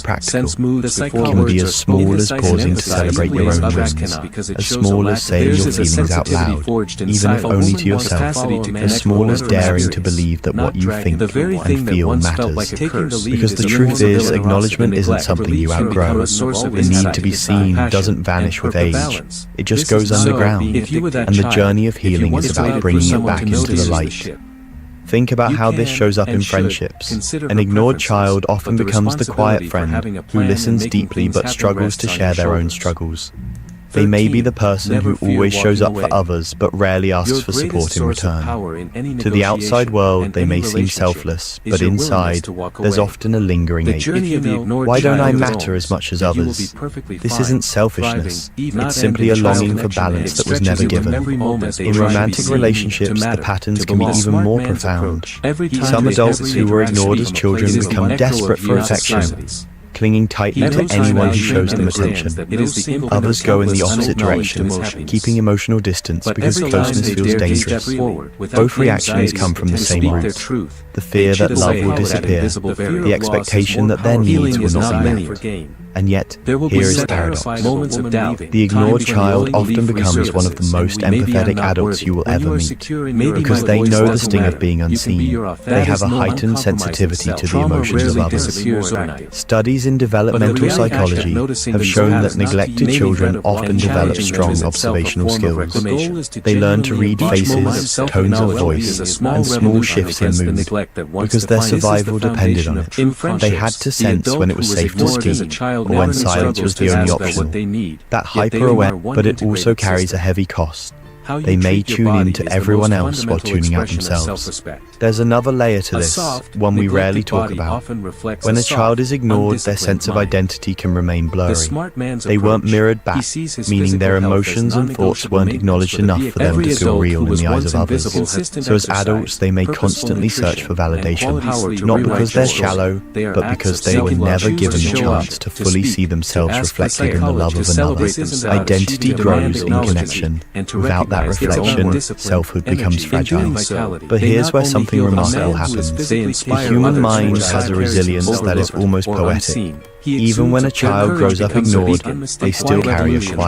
practical. It can be as small as pausing to celebrate your own wins, as small as saying your feelings out loud, even if only to yourself, as small as daring to believe that what you think and feel matters. Because the truth is, acknowledgement isn't something you outgrow. The need to be seen doesn't vanish with age. It just goes underground, and the journey of healing is about bringing it back into the light. Think about how this shows up in friendships. An ignored child often becomes the quiet friend who listens deeply but struggles to share their own struggles. They may be the person who always shows up for others but rarely asks for support in return. To the outside world, they may seem selfless, but inside, there's often a lingering ache. Why don't I matter as much as others? This isn't selfishness. It's simply a longing for balance that was never given. In romantic relationships, the patterns can be even more profound. Some adults who were ignored as children become desperate for affection, clinging tightly to anyone who shows them attention. Others go in the opposite direction, keeping emotional distance because closeness feels dangerous. Both reactions come from the same root: the fear that love will disappear, the expectation that their needs will not be met. And yet, here is the paradox. The ignored child often becomes one of the most empathetic adults you will ever meet. Because they know the sting of being unseen, they have a heightened sensitivity to the emotions of others. Studies in developmental psychology have shown that neglected children often develop strong observational skills. They learn to read faces, tones of voice, and small shifts in mood, because their survival depended on it. They had to sense when it was safe to speak, or when silence was the only option. That hyper-aware, but it also carries a heavy cost. They may tune in to everyone else while tuning out themselves. There's another layer to this, one we rarely talk about. When a child is ignored, their sense of identity can remain blurry. They weren't mirrored back, meaning their emotions and thoughts weren't acknowledged enough for them to feel real in the eyes of others. So as adults, they may constantly search for validation, not because they're shallow, but because they were never given the chance to fully see themselves reflected in the love of another. Identity grows in connection. Without that reflection, selfhood becomes fragile. But here's where something remarkable happens. The human mind has a resilience that is almost poetic. Even when a child grows up ignored, they still carry a quiet